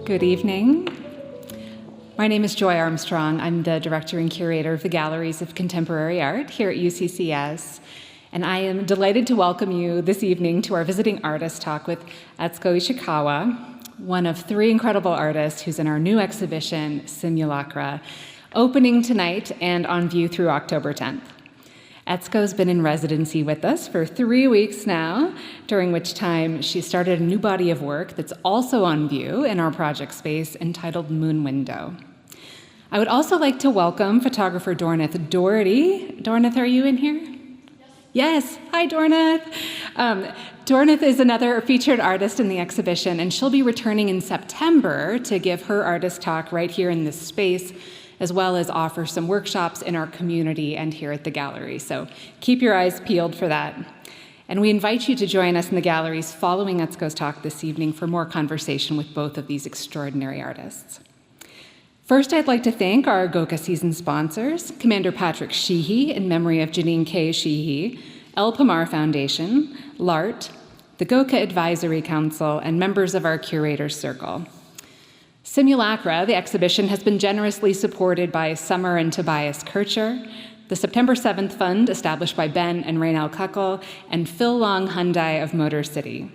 Good evening. My name is Joy Armstrong. I'm the director and curator of the Galleries of Contemporary Art here at UCCS, and I am delighted to welcome you this evening to our visiting artist talk with Etsuko Ichikawa, one of three incredible artists who's in our new exhibition, Simulacra, opening tonight and on view through October 10th. Etsuko's been in residency with us for 3 weeks now, during which time she started a new body of work that's also on view in our project space entitled Moon Window. I would also like to welcome photographer Dornath Doherty. Dornath, are you in here? Yes. Hi, Dornath. Dornath is another featured artist in the exhibition, and she'll be returning in September to give her artist talk right here in this space, as well as offer some workshops in our community and here at the gallery. So keep your eyes peeled for that. And we invite you to join us in the galleries following Etsuko's talk this evening for more conversation with both of these extraordinary artists. First, I'd like to thank our GOCA season sponsors, Commander Patrick Sheehy in memory of Janine K. Sheehy, El Pomar Foundation, LART, the GOCA Advisory Council, and members of our Curators Circle. Simulacra, the exhibition, has been generously supported by Summer and Tobias Kircher, the September 7th Fund established by Ben and Raynell Kuckel, and Phil Long Hyundai of Motor City.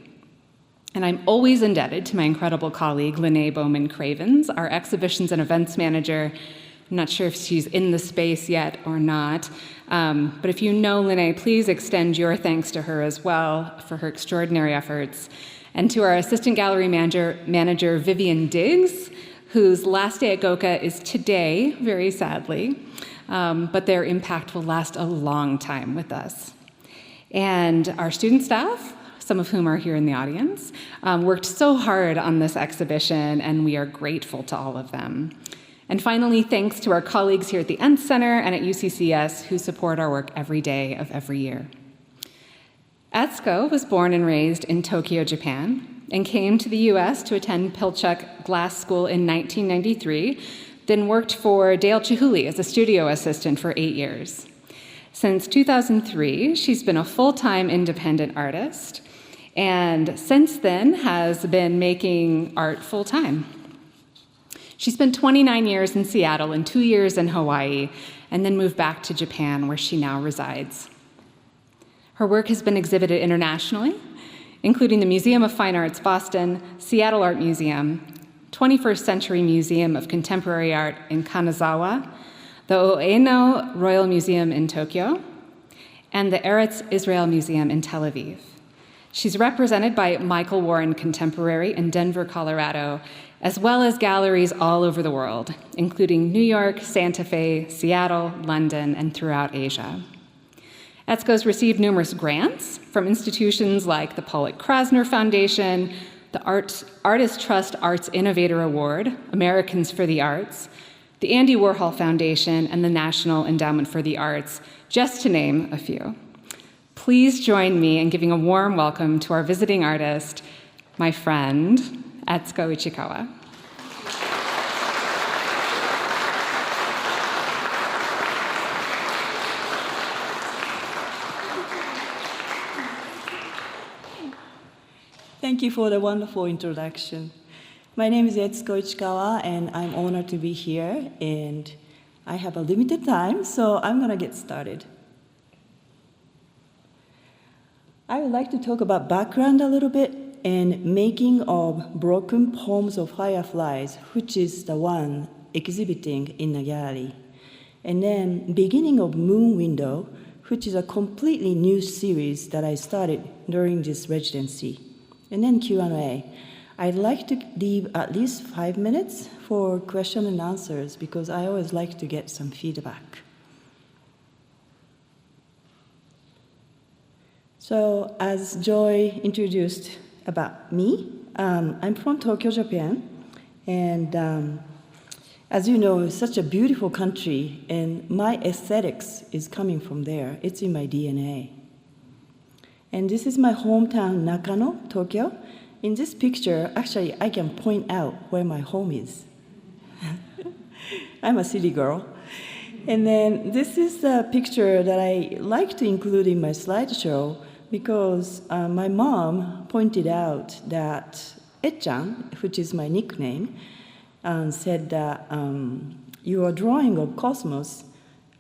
And I'm always indebted to my incredible colleague, Lene Bowman Cravens, our exhibitions and events manager. I'm not sure if she's in the space yet or not, but if you know Lene, please extend your thanks to her as well for her extraordinary efforts. And to our assistant gallery manager Vivian Diggs, whose last day at GOCA is today, very sadly, but their impact will last a long time with us. And our student staff, some of whom are here in the audience, worked so hard on this exhibition, and we are grateful to all of them. And finally, thanks to our colleagues here at the Ent Center and at UCCS who support our work every day of every year. Etsuko was born and raised in Tokyo, Japan, and came to the US to attend Pilchuck Glass School in 1993, then worked for Dale Chihuly as a studio assistant for 8 years. Since 2003, she's been a full-time independent artist, and since then has been making art full-time. She spent 29 years in Seattle and 2 years in Hawaii, and then moved back to Japan, where she now resides. Her work has been exhibited internationally, including the Museum of Fine Arts Boston, Seattle Art Museum, 21st Century Museum of Contemporary Art in Kanazawa, the Ueno Royal Museum in Tokyo, and the Eretz Israel Museum in Tel Aviv. She's represented by Michael Warren Contemporary in Denver, Colorado, as well as galleries all over the world, including New York, Santa Fe, Seattle, London, and throughout Asia. Etsuko's received numerous grants from institutions like the Pollock-Krasner Foundation, the Artist Trust Arts Innovator Award, Americans for the Arts, the Andy Warhol Foundation, and the National Endowment for the Arts, just to name a few. Please join me in giving a warm welcome to our visiting artist, my friend, Etsuko Ichikawa. Thank you for the wonderful introduction. My name is Etsuko Ichikawa, and I'm honored to be here. And I have a limited time, so I'm going to get started. I would like to talk about background a little bit and making of broken poems of fireflies, which is the one exhibiting in the gallery. And then beginning of Moon Window, which is a completely new series that I started during this residency. And then Q&A. I'd like to leave at least 5 minutes for question and answers because I always like to get some feedback. So as Joy introduced about me, I'm from Tokyo, Japan. And as you know, it's such a beautiful country, and my aesthetics is coming from there. It's in my DNA. And this is my hometown, Nakano, Tokyo. In this picture, actually, I can point out where my home is. I'm a city girl. And then this is a picture that I like to include in my slideshow because my mom pointed out that Echan, which is my nickname, said that your drawing of cosmos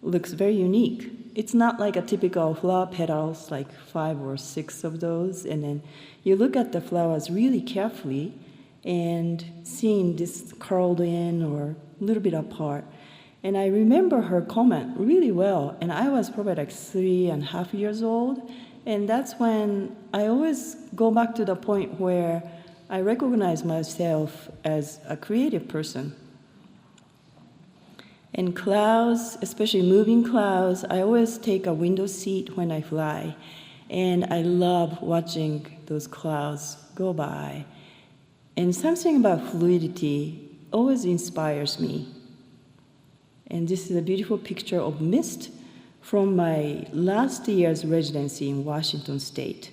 looks very unique. It's not like a typical flower petals, like 5 or 6 of those, and then you look at the flowers really carefully and seeing this curled in or a little bit apart. And I remember her comment really well, and I was probably like 3.5 years old, and that's when I always go back to the point where I recognize myself as a creative person. And clouds, especially moving clouds, I always take a window seat when I fly, and I love watching those clouds go by. And something about fluidity always inspires me. And this is a beautiful picture of mist from my last year's residency in Washington State.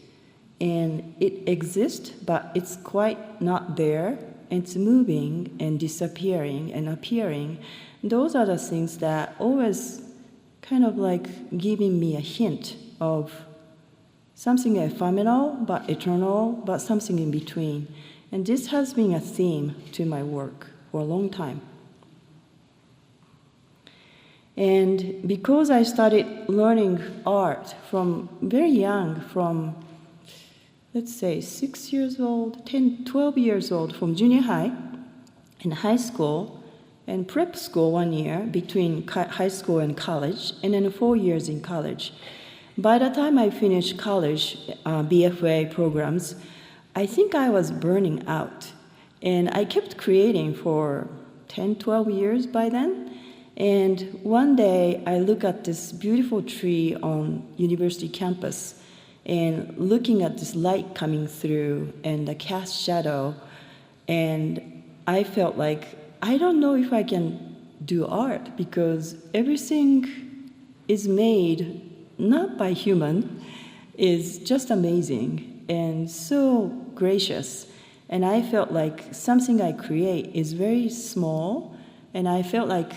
And it exists, but it's quite not there. It's moving and disappearing and appearing. Those are the things that always kind of like giving me a hint of something ephemeral, but eternal, but something in between. And this has been a theme to my work for a long time. And because I started learning art from very young, from, let's say, 6 years old, 10, 12 years old, from junior high and high school, and prep school 1 year between high school and college, and then 4 years in college. By the time I finished college, BFA programs, I think I was burning out. And I kept creating for 10, 12 years by then. And one day I look at this beautiful tree on university campus and looking at this light coming through and the cast shadow, and I felt like, I don't know if I can do art because everything is made not by human, is just amazing and so gracious. And I felt like something I create is very small, and I felt like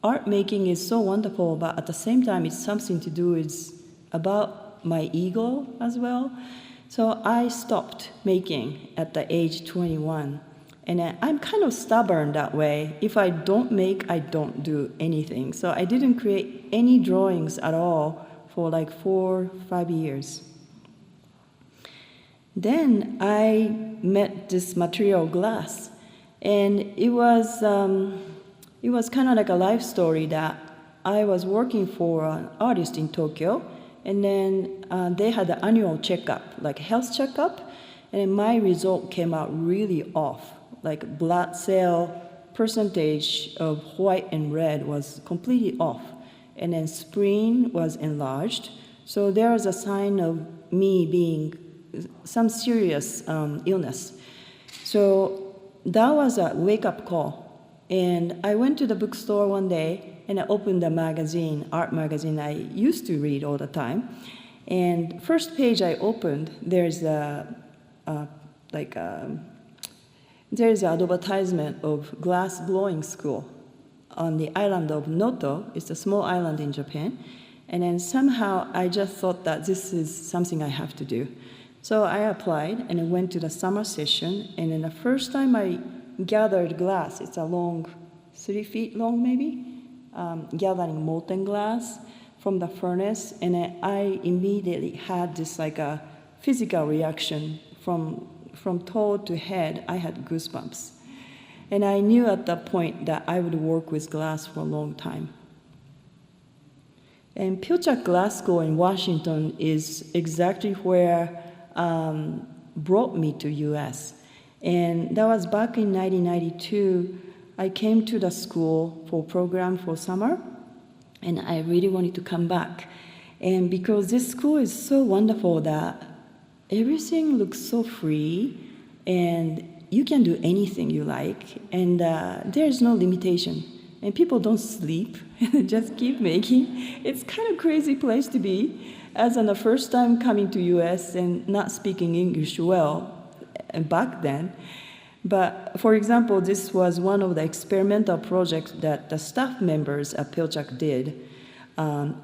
art making is so wonderful, but at the same time it's something to do with about my ego as well. So I stopped making at the age 21. And I'm kind of stubborn that way. If I don't make, I don't do anything. So I didn't create any drawings at all for like 4, 5 years. Then I met this material glass, and it was kind of like a life story that I was working for an artist in Tokyo, and then they had an annual checkup, like health checkup, and my result came out really off. Like blood cell percentage of white and red was completely off, and then spleen was enlarged. So there was a sign of me being some serious illness. So that was a wake-up call. And I went to the bookstore one day and I opened a magazine, art magazine I used to read all the time. And first page I opened, there's there's an advertisement of glass blowing school on the island of Noto. It's a small island in Japan. And then somehow I just thought that this is something I have to do. So I applied and I went to the summer session. And then the first time I gathered glass, it's a long, 3 feet long maybe, gathering molten glass from the furnace. And then I immediately had this like a physical reaction from toe to head. I had goosebumps. And I knew at that point that I would work with glass for a long time. And Pilchuck Glass School in Washington is exactly where brought me to US. And that was back in 1992. I came to the school for a program for summer, and I really wanted to come back. And because this school is so wonderful that everything looks so free, and you can do anything you like, and there's no limitation. And people don't sleep, just keep making. It's kind of crazy place to be, as on the first time coming to US and not speaking English well back then. But for example, this was one of the experimental projects that the staff members at Pilchuck did.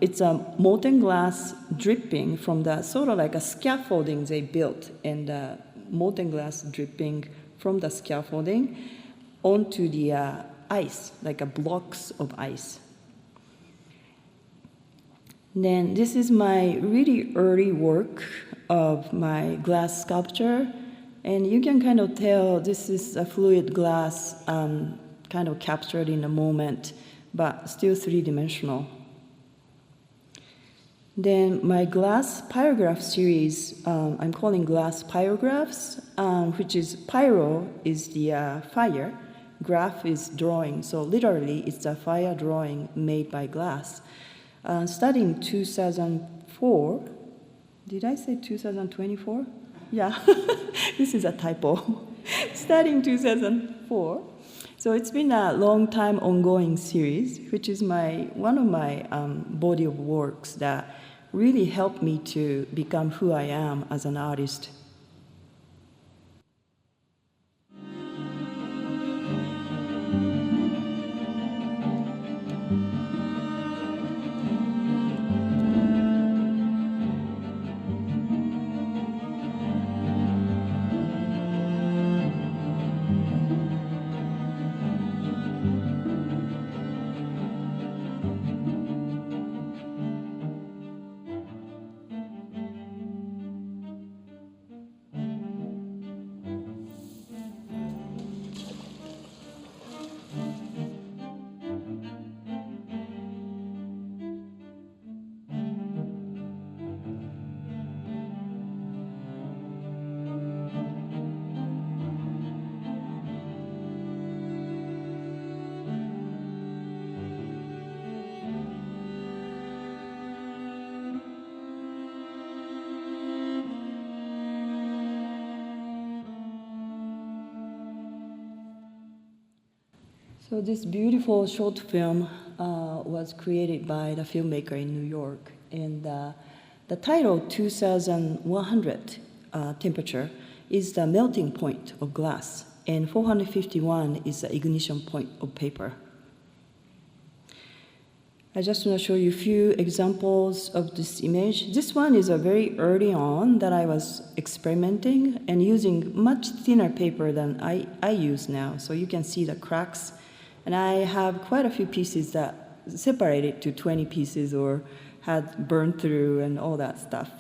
It's a molten glass dripping from the sort of like a scaffolding they built, and molten glass dripping from the scaffolding onto the ice, like blocks of ice. Then this is my really early work of my glass sculpture, and you can kind of tell this is a fluid glass kind of captured in a moment, but still three-dimensional. Then my Glass Pyrograph series, I'm calling Glass Pyrographs, which is pyro is the fire, graph is drawing, so literally it's a fire drawing made by glass. Starting 2004, did I say 2024? Yeah, this is a typo. Starting 2004. So it's been a long time ongoing series, which is one of my body of works that really helped me to become who I am as an artist. So this beautiful short film was created by the filmmaker in New York, and the title 2100 temperature is the melting point of glass, and 451 is the ignition point of paper. I just want to show you a few examples of this image. This one is a very early on that I was experimenting and using much thinner paper than I use now, so you can see the cracks. And I have quite a few pieces that separated to 20 pieces or had burned through and all that stuff.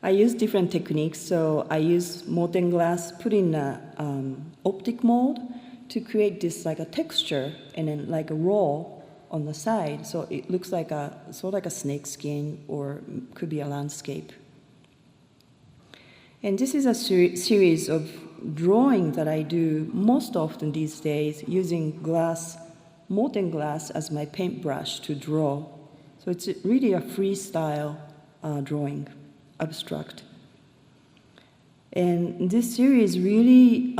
I use different techniques, so I use molten glass, put in an optic mold to create this like a texture and then like a roll on the side, so it looks like sort of like a snake skin or could be a landscape. And this is a series of drawings that I do most often these days using molten glass as my paintbrush to draw. So it's really a freestyle drawing, abstract. And this series really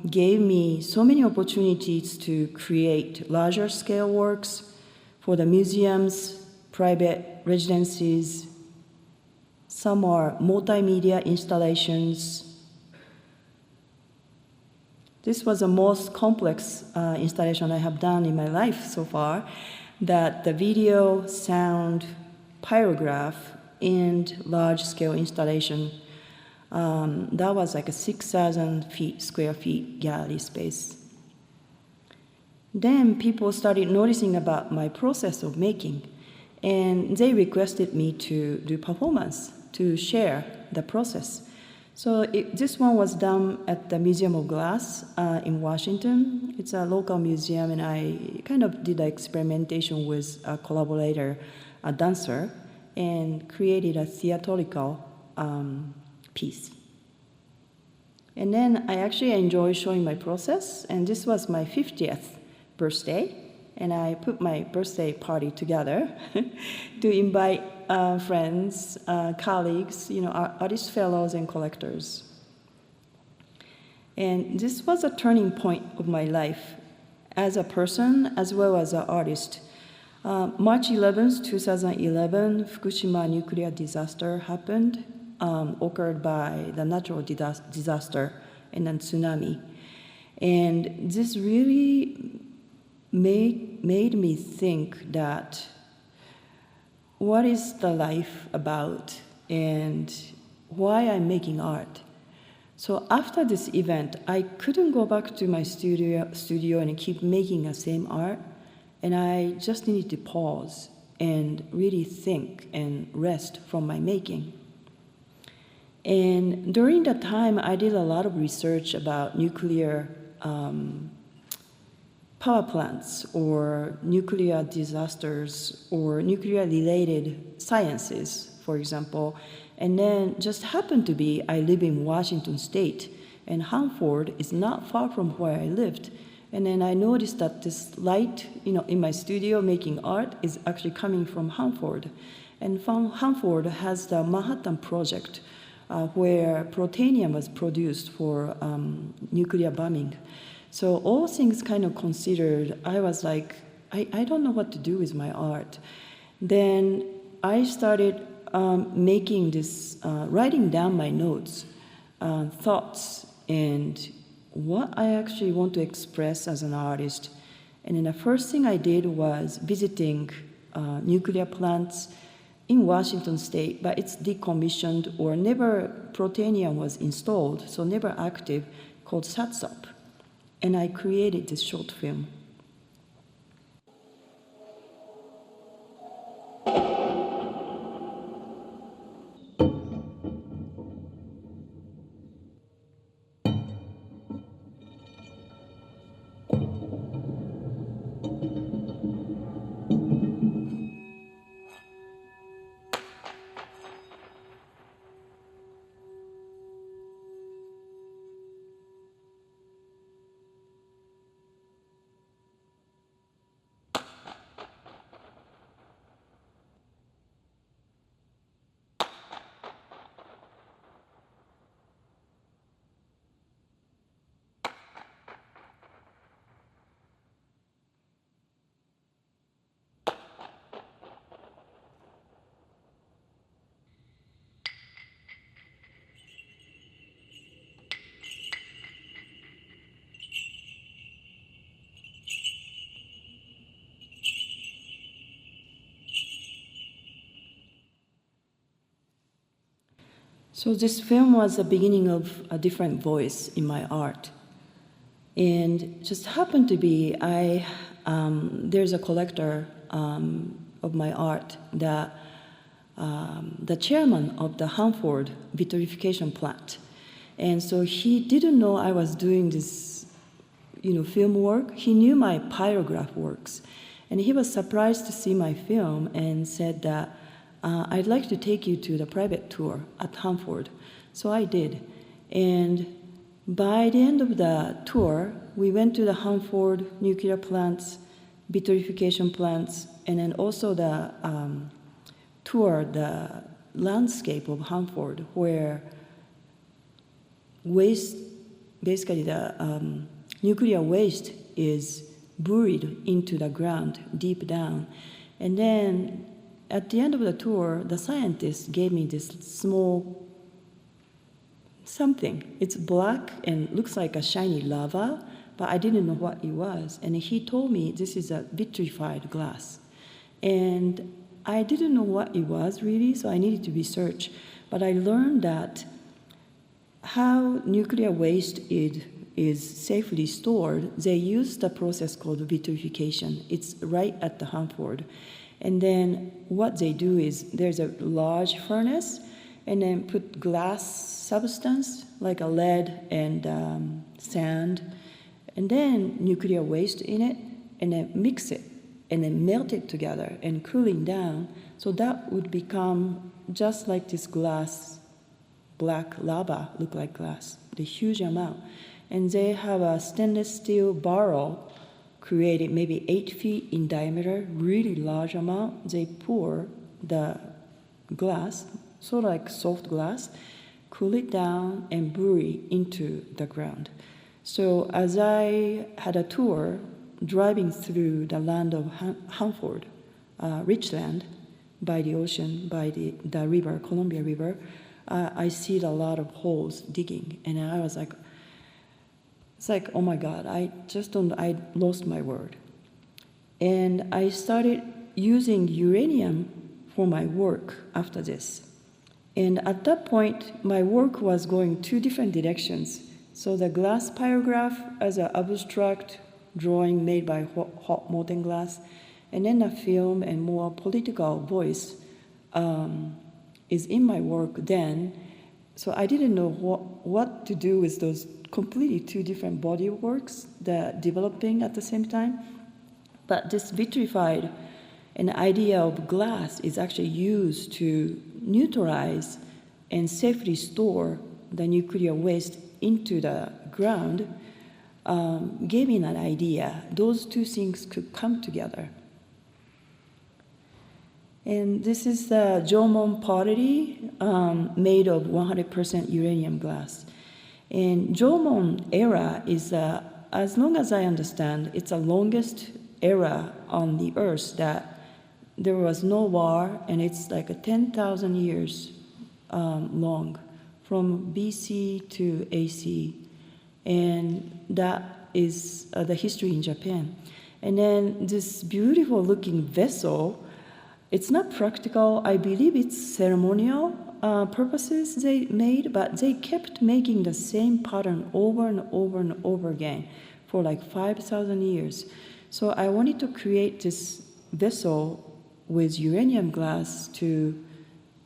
gave me so many opportunities to create larger scale works for the museums, private residencies. Some are multimedia installations. This was the most complex installation I have done in my life so far, that the video, sound, pyrograph, and large-scale installation. That was like a 6,000 square feet gallery space. Then people started noticing about my process of making, and they requested me to do performance, to share the process. So this one was done at the Museum of Glass in Washington. It's a local museum, and I kind of did an experimentation with a collaborator, a dancer, and created a theatrical piece. And then I actually enjoy showing my process, and this was my 50th birthday, and I put my birthday party together to invite friends, colleagues, artist fellows and collectors. And this was a turning point of my life as a person as well as an artist. March 11th, 2011, Fukushima nuclear disaster happened, occurred by the natural disaster and then tsunami. And this really made me think that what is the life about, and why I'm making art. So after this event, I couldn't go back to my studio and keep making the same art, and I just needed to pause and really think and rest from my making. And during that time, I did a lot of research about nuclear power plants or nuclear disasters or nuclear-related sciences, for example. And then just happened to be, I live in Washington State, and Hanford is not far from where I lived. And then I noticed that this light, in my studio making art is actually coming from Hanford. And Hanford has the Manhattan Project, where plutonium was produced for nuclear bombing. So all things kind of considered, I was like, I don't know what to do with my art. Then I started making this, writing down my notes, thoughts, and what I actually want to express as an artist. And then the first thing I did was visiting nuclear plants in Washington State, but it's decommissioned or never plutonium was installed, so never active, called Satsop. And I created this short film. So this film was the beginning of a different voice in my art. And just happened to be, there's a collector of my art that the chairman of the Hanford vitrification plant. And so he didn't know I was doing this, film work. He knew my pyrograph works. And he was surprised to see my film and said that, I'd like to take you to the private tour at Hanford. So I did. And by the end of the tour, we went to the Hanford nuclear plants, vitrification plants, and then also the the landscape of Hanford, where waste, basically the nuclear waste is buried into the ground, deep down. And then at the end of the tour, the scientist gave me this small something. It's black and looks like a shiny lava, but I didn't know what it was. And he told me this is a vitrified glass. And I didn't know what it was really, so I needed to research. But I learned that how nuclear waste is safely stored, they use the process called vitrification. It's right at the Hanford. And then what they do is there's a large furnace and then put glass substance like a lead and sand and then nuclear waste in it and then mix it and then melt it together and cooling down. So that would become just like this glass, black lava, look like glass, the huge amount. And they have a stainless steel barrel created maybe 8 feet in diameter, really large amount. They pour the glass, sort of like soft glass, cool it down and bury into the ground. So as I had a tour driving through the land of Hanford, rich land by the ocean, by the river, Columbia River, I see a lot of holes digging. And I was like, it's like, oh my God, I lost my word. And I started using uranium for my work after this. And at that point, my work was going two different directions. So the glass pyrograph as an abstract drawing made by hot molten glass, and then a film and more political voice is in my work then. So I didn't know what to do with those completely two different body works that developing at the same time. But this vitrified an idea of glass is actually used to neutralize and safely store the nuclear waste into the ground, gave me an idea. Those two things could come together. And this is the Jomon pottery made of 100% uranium glass. And Jomon era is, as long as I understand, it's the longest era on the earth that there was no war, and it's like 10,000 years long, from BC to AC. And that is the history in Japan. And then this beautiful looking vessel, it's not practical. I believe it's ceremonial purposes they made, but they kept making the same pattern over and over and over again for like 5,000 years. So I wanted to create this vessel with uranium glass to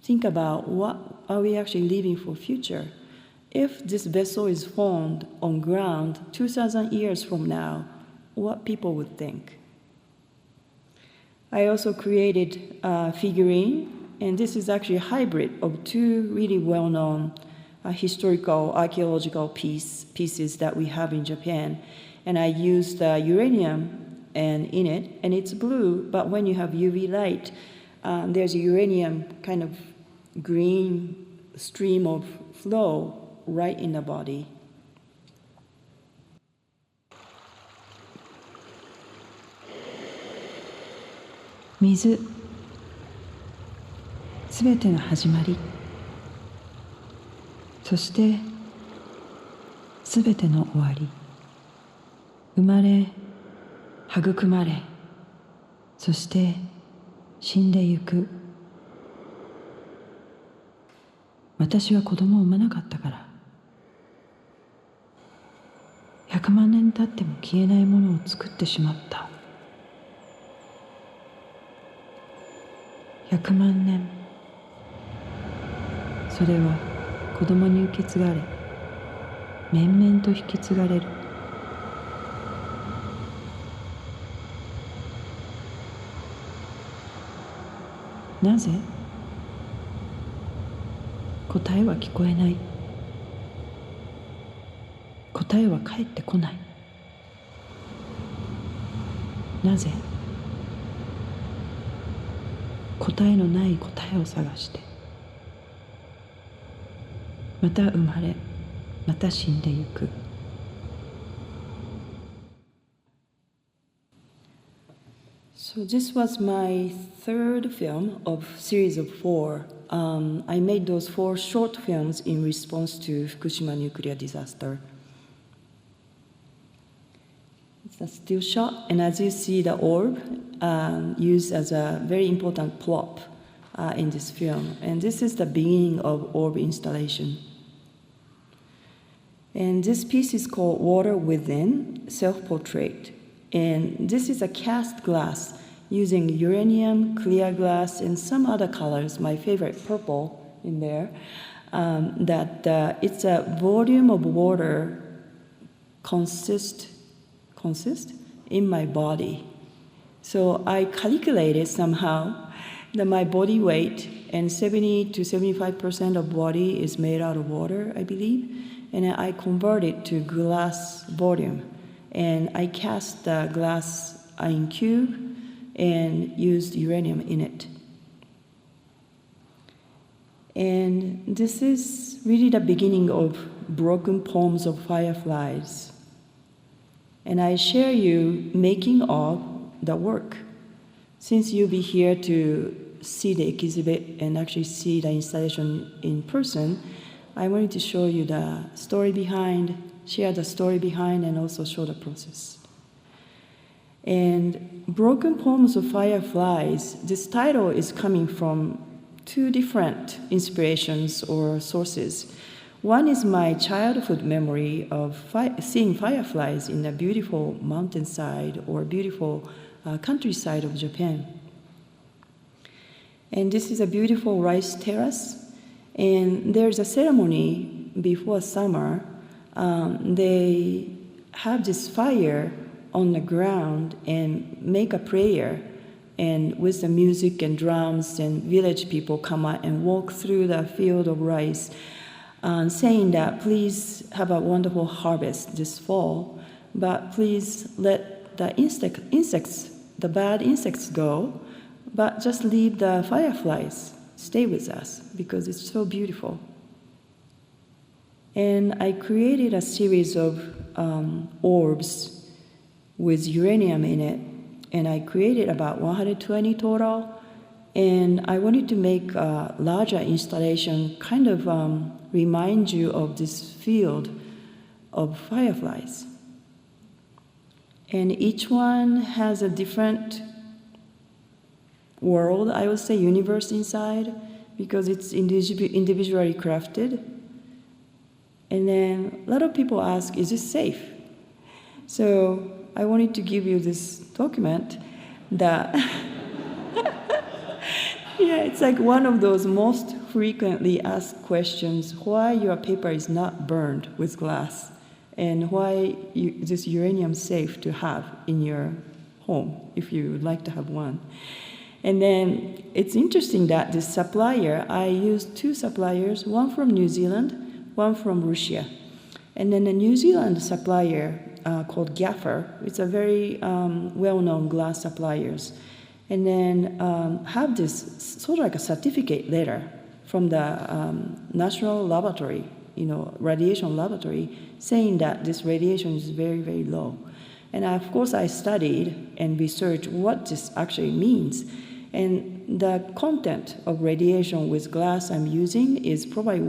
think about what are we actually leaving for future. If this vessel is found on ground 2,000 years from now, what people would think. I also created a figurine, and this is actually a hybrid of two really well-known historical archaeological pieces that we have in Japan. And I used uranium in it, and it's blue, but when you have UV light, there's a uranium kind of green stream of flow right in the body. Mizu, すべての始まり、そしてすべての終わり。生まれ、育まれ、そして死んでゆく。私は子供を産まなかったから。100万年経っても消えないものを作ってしまった。100万年、それは子供に受け継がれ、面々と引き継がれる。なぜ？答えは聞こえない。答えは返ってこない。なぜ？答えのない答えを探して、また生まれ、また死んでゆく。So this was my third film of series of 4. I made those 4 short films in response to Fukushima nuclear disaster. It's a still shot, and as you see, the orb used as a very important prop in this film. And this is the beginning of orb installation. And this piece is called Water Within, Self-Portrait. And this is a cast glass using uranium, clear glass, and some other colors, my favorite purple in there, it's a volume of water consist in my body. So I calculated somehow that my body weight and 70 to 75% of body is made out of water, I believe, and I converted to glass volume. And I cast the glass in cube and used uranium in it. And this is really the beginning of broken poems of fireflies. And I share you making of the work. Since you'll be here to see the exhibit and actually see the installation in person, I wanted to show you the story behind, share the story behind, and also show the process. And Broken Poems of Fireflies, this title is coming from two different inspirations or sources. One is my childhood memory of seeing fireflies in a beautiful mountainside or beautiful countryside of Japan. And this is a beautiful rice terrace, and there's a ceremony before summer. They have this fire on the ground and make a prayer, and with the music and drums, and village people come out and walk through the field of rice, saying that please have a wonderful harvest this fall, but please let the insects, the bad insects go, but just leave the fireflies stay with us because it's so beautiful. And I created a series of orbs with uranium in it, and I created about 120 total, and I wanted to make a larger installation, kind of remind you of this field of fireflies. And each one has a different world, I would say, universe inside, because it's individually crafted. And then a lot of people ask, is this safe? So I wanted to give you this document that, yeah, it's like one of those most frequently asked questions, why your paper is not burned with glass, and why this uranium is safe to have in your home, if you would like to have one. And then it's interesting that this supplier, I used two suppliers, one from New Zealand, one from Russia. And then the New Zealand supplier called Gaffer, it's a very well-known glass suppliers. And then have this sort of like a certificate letter from the National Laboratory, radiation laboratory, saying that this radiation is very, very low. And of course I studied and researched what this actually means. And the content of radiation with glass I'm using is probably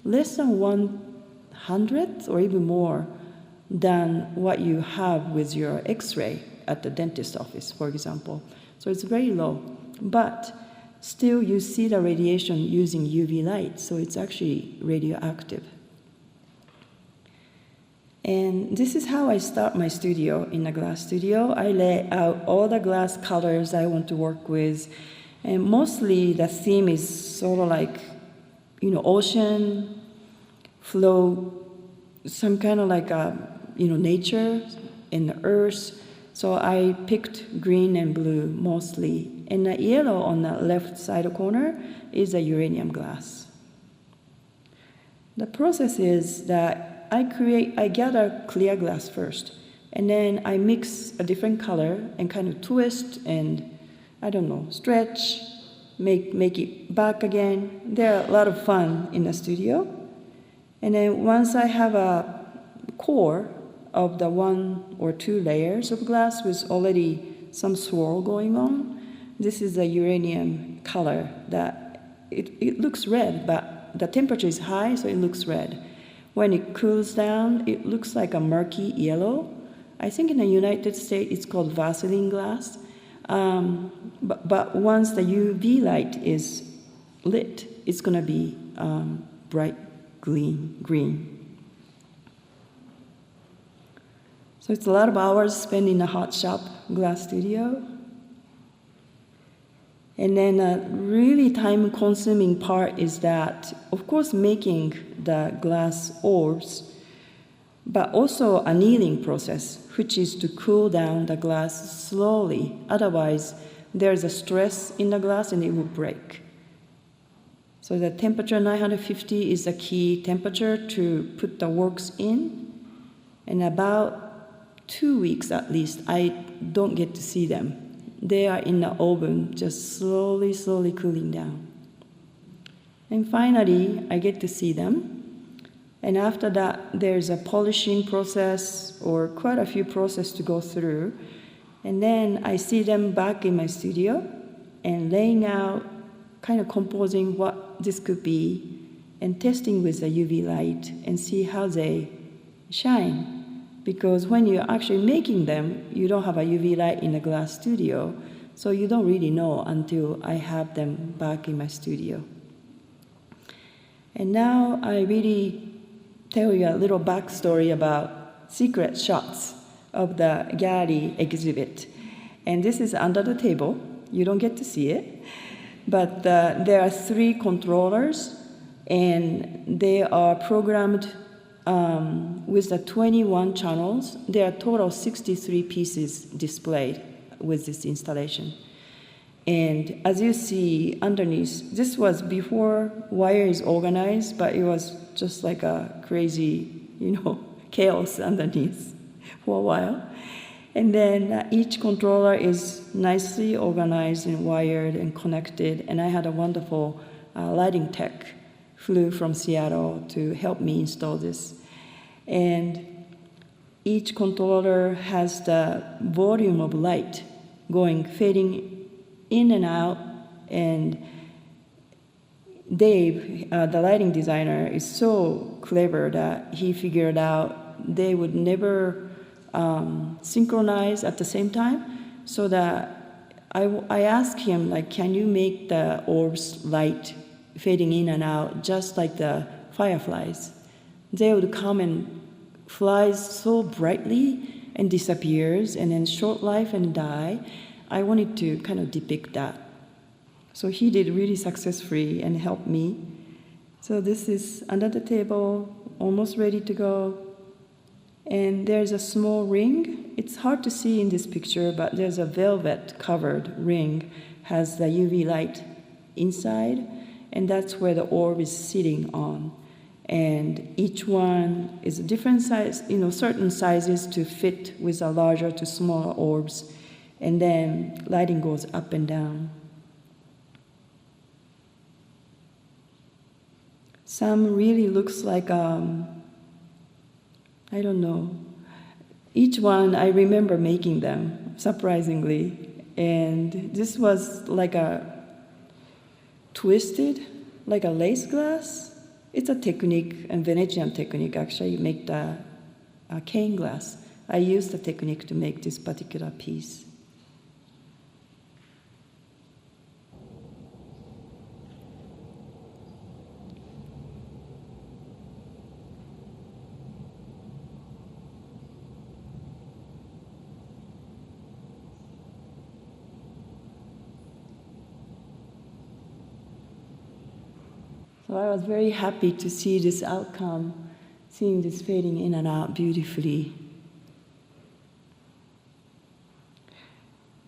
less than 1/100th or even more than what you have with your X-ray at the dentist office, for example. So it's very low. But still you see the radiation using UV light, so it's actually radioactive. And this is how I start my studio in a glass studio. I lay out all the glass colors I want to work with. And mostly the theme is sort of like, ocean, flow, some kind of like, nature and the earth. So I picked green and blue mostly. And the yellow on the left side corner is a uranium glass. The process is that I gather clear glass first, and then I mix a different color and kind of twist and, stretch, make it back again. There are a lot of fun in the studio. And then once I have a core of the 1 or 2 layers of glass with already some swirl going on, this is a uranium color that it looks red, but the temperature is high, so it looks red. When it cools down, it looks like a murky yellow. I think in the United States, it's called Vaseline glass. But once the UV light is lit, it's going to be bright green. So it's a lot of hours spent in a hot shop glass studio. And then a really time-consuming part is that, of course, making the glass orbs, but also annealing process, which is to cool down the glass slowly. Otherwise, there's a stress in the glass and it will break. So the temperature 950 is the key temperature to put the works in. And about 2 weeks at least, I don't get to see them. They are in the oven, just slowly cooling down. And finally, I get to see them. And after that, there's a polishing process or quite a few processes to go through. And then I see them back in my studio and laying out, kind of composing what this could be and testing with the UV light and see how they shine. Because when you're actually making them, you don't have a UV light in the glass studio. So you don't really know until I have them back in my studio. And now I really tell you a little backstory about secret shots of the gallery exhibit. And this is under the table. You don't get to see it. But there are 3 controllers, and they are programmed with the 21 channels. There are total 63 pieces displayed with this installation. And as you see underneath, this was before wire is organized, but it was just like a crazy, chaos underneath for a while. And then each controller is nicely organized and wired and connected. And I had a wonderful lighting tech flew from Seattle to help me install this. And each controller has the volume of light fading in and out. And Dave, the lighting designer, is so clever that he figured out they would never synchronize at the same time, so that I asked him, can you make the orbs light fading in and out just like the fireflies? They would come and fly so brightly and disappears, and then short life and die. I wanted to kind of depict that. So he did really successfully and helped me. So this is under the table, almost ready to go. And there's a small ring. It's hard to see in this picture, but there's a velvet-covered ring, has the UV light inside, and that's where the orb is sitting on. And each one is a different size, certain sizes to fit with the larger to smaller orbs. And then lighting goes up and down. Some really looks like, I don't know. Each one, I remember making them, surprisingly. And this was like a twisted, like a lace glass. It's a technique, a Venetian technique, actually. You make the cane glass. I used the technique to make this particular piece. So I was very happy to see this outcome, seeing this fading in and out beautifully.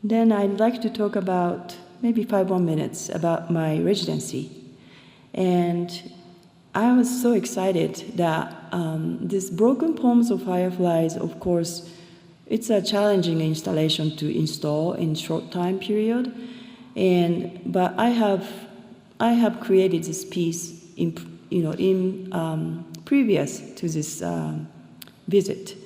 Then I'd like to talk about, maybe 5 more minutes, about my residency. And I was so excited that this Broken Poems of Fireflies, of course, it's a challenging installation to install in short time period. But I have created this piece in previous to this visit.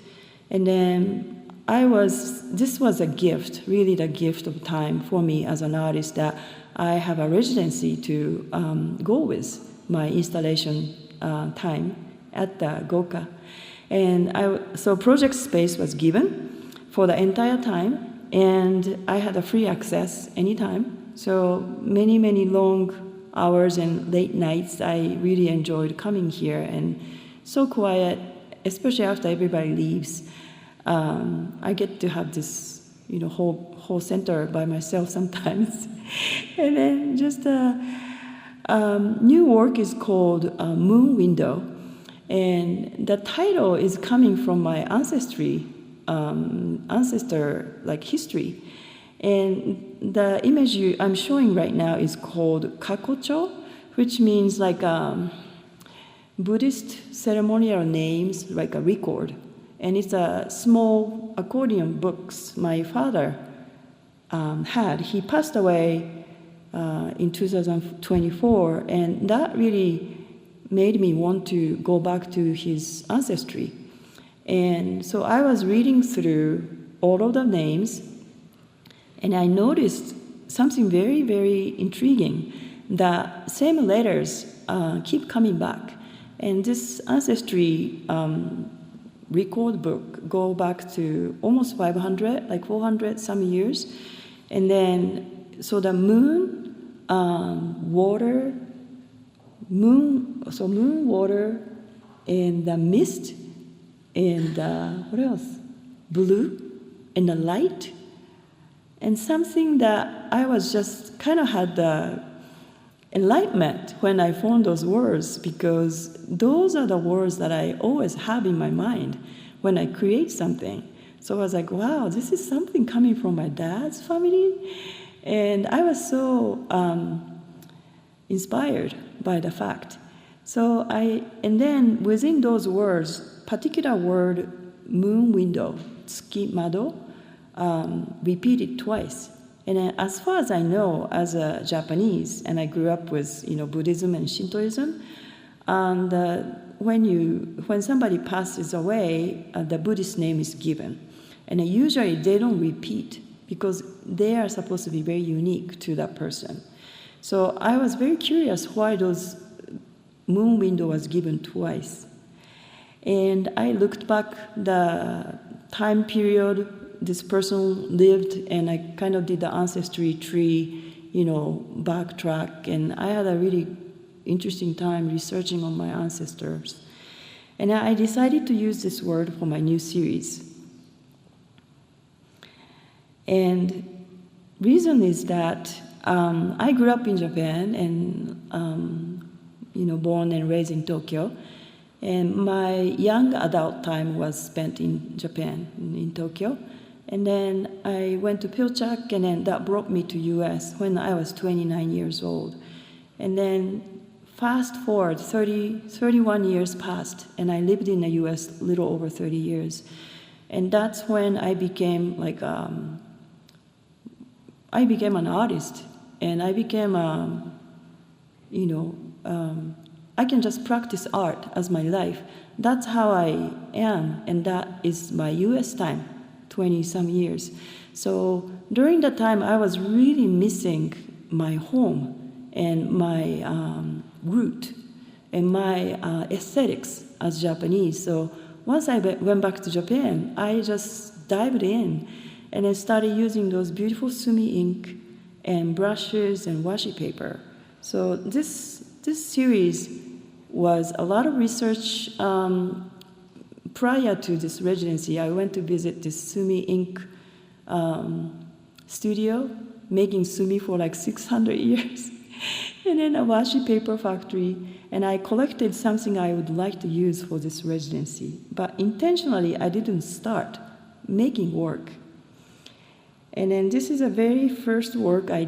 And then this was a gift, really the gift of time for me as an artist, that I have a residency to go with my installation time at the GOCA. And so project space was given for the entire time, and I had a free access anytime. So many, many long hours and late nights, I really enjoyed coming here, and so quiet, especially after everybody leaves. I get to have this, whole center by myself sometimes. And then just new work is called Moon Window, and the title is coming from my ancestor history. And the image I'm showing right now is called kakocho, which means like Buddhist ceremonial names, like a record. And it's a small accordion books my father had. He passed away in 2024, and that really made me want to go back to his ancestry. And so I was reading through all of the names, and I noticed something very, very intriguing. The same letters keep coming back. And this ancestry record book go back to almost 500, like 400 some years. And then, so the moon, water, moon, water, and the mist, and what else? Blue, and the light, and something that I was just kind of had the enlightenment when I found those words, because those are the words that I always have in my mind when I create something. So I was like, wow, this is something coming from my dad's family. And I was so inspired by the fact. And then within those words, particular word, moon window, tsuki mado, repeated twice. And as far as I know, as a Japanese, and I grew up with Buddhism and Shintoism, and when somebody passes away, the Buddhist name is given, and usually they don't repeat because they are supposed to be very unique to that person. So I was very curious why those moon window was given twice, and I looked back the time period this person lived, and I kind of did the ancestry tree, backtrack, and I had a really interesting time researching on my ancestors. And I decided to use this word for my new series. And reason is that I grew up in Japan and born and raised in Tokyo. And my young adult time was spent in Japan, in Tokyo. And then I went to Pilchuck, and then that brought me to US when I was 29 years old. And then fast forward, 31 years passed, and I lived in the US a little over 30 years. And that's when I became an artist, and I became I can just practice art as my life. That's how I am, and that is my US time, 20-some years. So during that time, I was really missing my home and my root and my aesthetics as Japanese. So once I went back to Japan, I just dived in and I started using those beautiful sumi ink and brushes and washi paper. So this series was a lot of research. Prior to this residency, I went to visit this sumi ink studio, making sumi for like 600 years, and then a washi paper factory, and I collected something I would like to use for this residency. But intentionally, I didn't start making work. And then this is the very first work I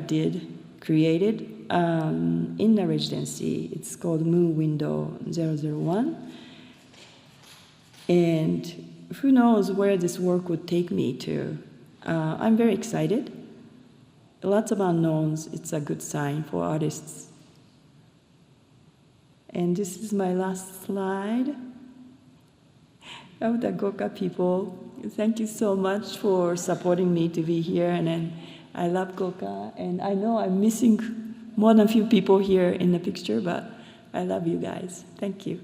created in the residency. It's called Moon Window 001. And who knows where this work would take me to. I'm very excited. Lots of unknowns. It's a good sign for artists. And this is my last slide of the GOCA people. Thank you so much for supporting me to be here. And then I love GOCA. And I know I'm missing more than a few people here in the picture, but I love you guys. Thank you.